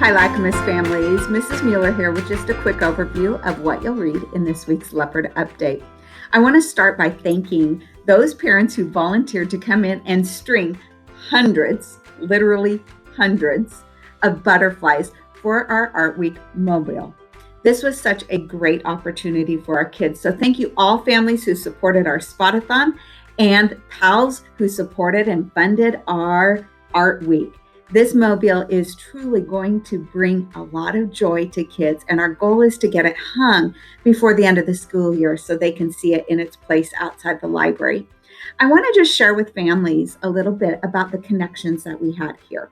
Hi, Lacamas families. Mrs. Mueller here with just a quick overview of what you'll read in this week's Leopard update. I want to start by thanking those parents who volunteered to come in and string hundreds, literally hundreds, of butterflies for our Art Week mobile. This was such a great opportunity for our kids. So thank you all families who supported our Spotathon and pals who supported and funded our Art Week. This mobile is truly going to bring a lot of joy to kids, and our goal is to get it hung before the end of the school year so they can see it in its place outside the library. I want to just share with families a little bit about the connections that we had here.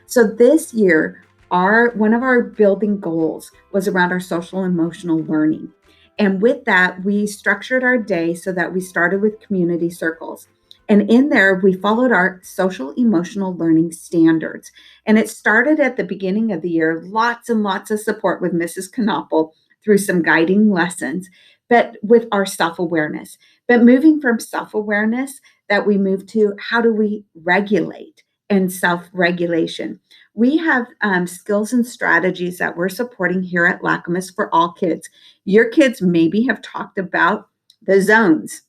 So this year, one of our building goals was around our social emotional learning. And with that, we structured our day so that we started with community circles. And in there, we followed our social emotional learning standards. And it started at the beginning of the year, lots and lots of support with Mrs. Knoppel through some guiding lessons, but with our self-awareness. But moving from self-awareness, that we move to how do we regulate and self-regulation. We have skills and strategies that we're supporting here at Lacamas for all kids. Your kids maybe have talked about the zones.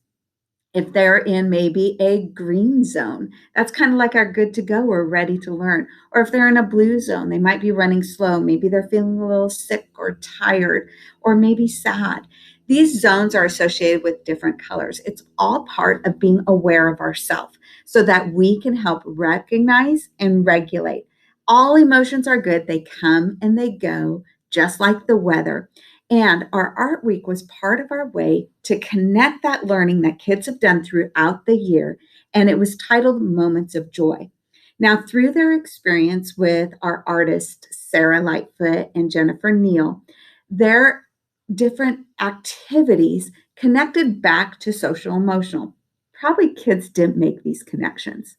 If they're in maybe a green zone, that's kind of like our good to go or ready to learn. Or if they're in a blue zone, they might be running slow. Maybe they're feeling a little sick or tired or maybe sad. These zones are associated with different colors. It's all part of being aware of ourselves so that we can help recognize and regulate. All emotions are good. They come and they go, just like the weather. And our Art Week was part of our way to connect that learning that kids have done throughout the year. And it was titled Moments of Joy. Now, through their experience with our artists, Sarah Lightfoot and Jennifer Neal, their different activities connected back to social emotional. Probably kids didn't make these connections,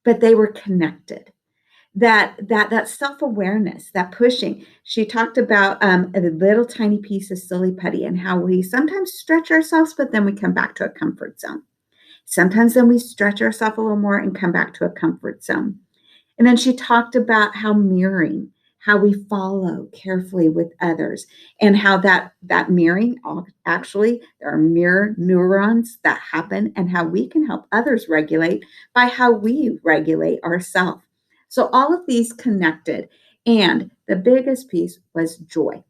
but they were connected. That self-awareness, that pushing. She talked about a little tiny piece of silly putty and how we sometimes stretch ourselves, but then we come back to a comfort zone. Sometimes then we stretch ourselves a little more and come back to a comfort zone. And then she talked about how mirroring, how we follow carefully with others, and how that mirroring, actually, there are mirror neurons that happen, and how we can help others regulate by how we regulate ourselves. So all of these connected, and the biggest piece was joy.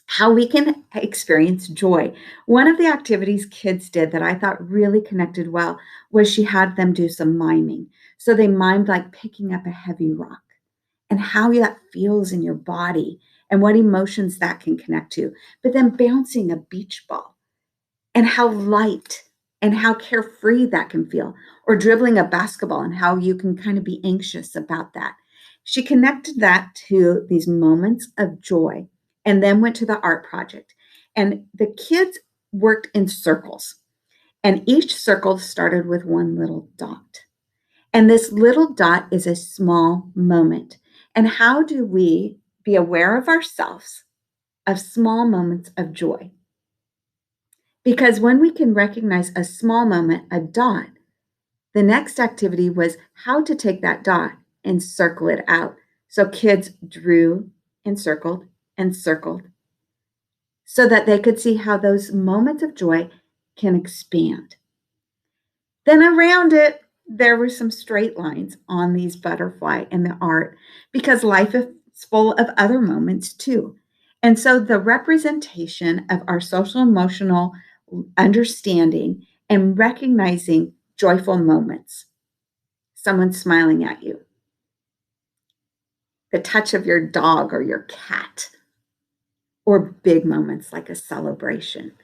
How we can experience joy. One of the activities kids did that I thought really connected well was she had them do some miming. So they mimed like picking up a heavy rock and how that feels in your body and what emotions that can connect to. But then bouncing a beach ball and how light and how carefree that can feel, or dribbling a basketball and how you can kind of be anxious about that. She connected that to these moments of joy and then went to the art project. And the kids worked in circles, and each circle started with one little dot. And this little dot is a small moment. And how do we be aware of ourselves, of small moments of joy? Because when we can recognize a small moment, a dot, the next activity was how to take that dot and circle it out. So kids drew and circled so that they could see how those moments of joy can expand. Then around it, there were some straight lines on these butterfly and the art because life is full of other moments too. And so the representation of our social emotional understanding and recognizing joyful moments. Someone smiling at you. The touch of your dog or your cat. Or big moments like a celebration.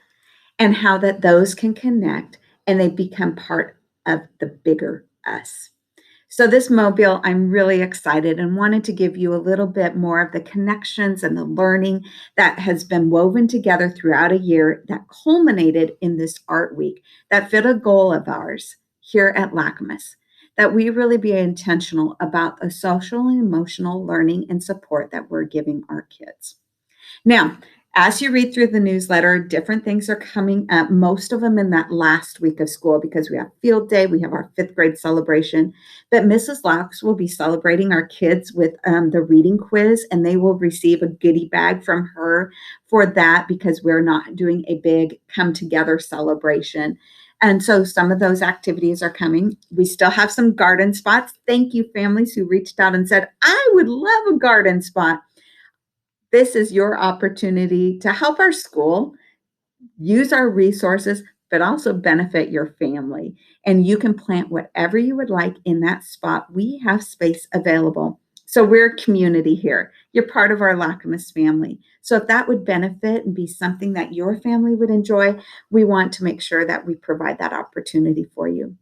And how that those can connect and they become part of the bigger us. So this mobile, I'm really excited and wanted to give you a little bit more of the connections and the learning that has been woven together throughout a year that culminated in this Art Week that fit a goal of ours here at Lacamas, that we really be intentional about the social and emotional learning and support that we're giving our kids. Now, As you read through the newsletter, different things are coming up, most of them in that last week of school because we have field day, we have our fifth grade celebration. But Mrs. Laux will be celebrating our kids with the reading quiz, and they will receive a goodie bag from her for that because we're not doing a big come together celebration. And so some of those activities are coming. We still have some garden spots. Thank you, families who reached out and said, I would love a garden spot. This is your opportunity to help our school, use our resources, but also benefit your family. And you can plant whatever you would like in that spot. We have space available. So we're a community here. You're part of our Lacamas family. So if that would benefit and be something that your family would enjoy, we want to make sure that we provide that opportunity for you.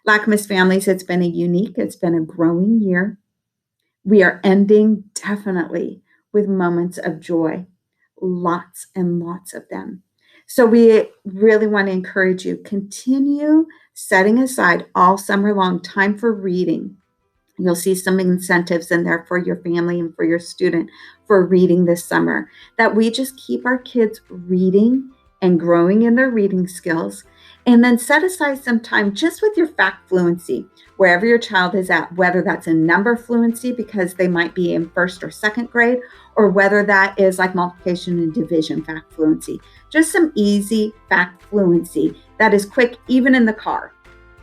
Lacamas families, it's been a growing year. We are ending definitely with moments of joy, lots and lots of them. So we really want to encourage you, continue setting aside all summer long time for reading. You'll see some incentives in there for your family and for your student for reading this summer, that we just keep our kids reading and growing in their reading skills. And then set aside some time just with your fact fluency, wherever your child is at, whether that's in number fluency because they might be in first or second grade, or whether that is like multiplication and division fact fluency. Just some easy fact fluency that is quick, even in the car.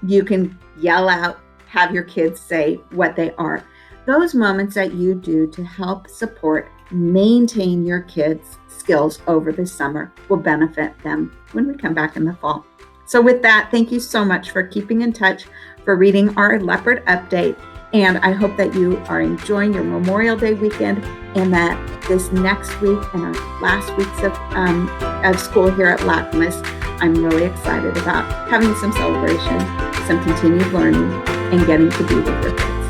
You can yell out, have your kids say what they are. Those moments that you do to help support, maintain your kids' skills over the summer will benefit them when we come back in the fall. So with that, thank you so much for keeping in touch, for reading our Leopard update. And I hope that you are enjoying your Memorial Day weekend, and that this next week and our last weeks of school here at Lacamas, I'm really excited about having some celebration, some continued learning, and getting to be with your kids.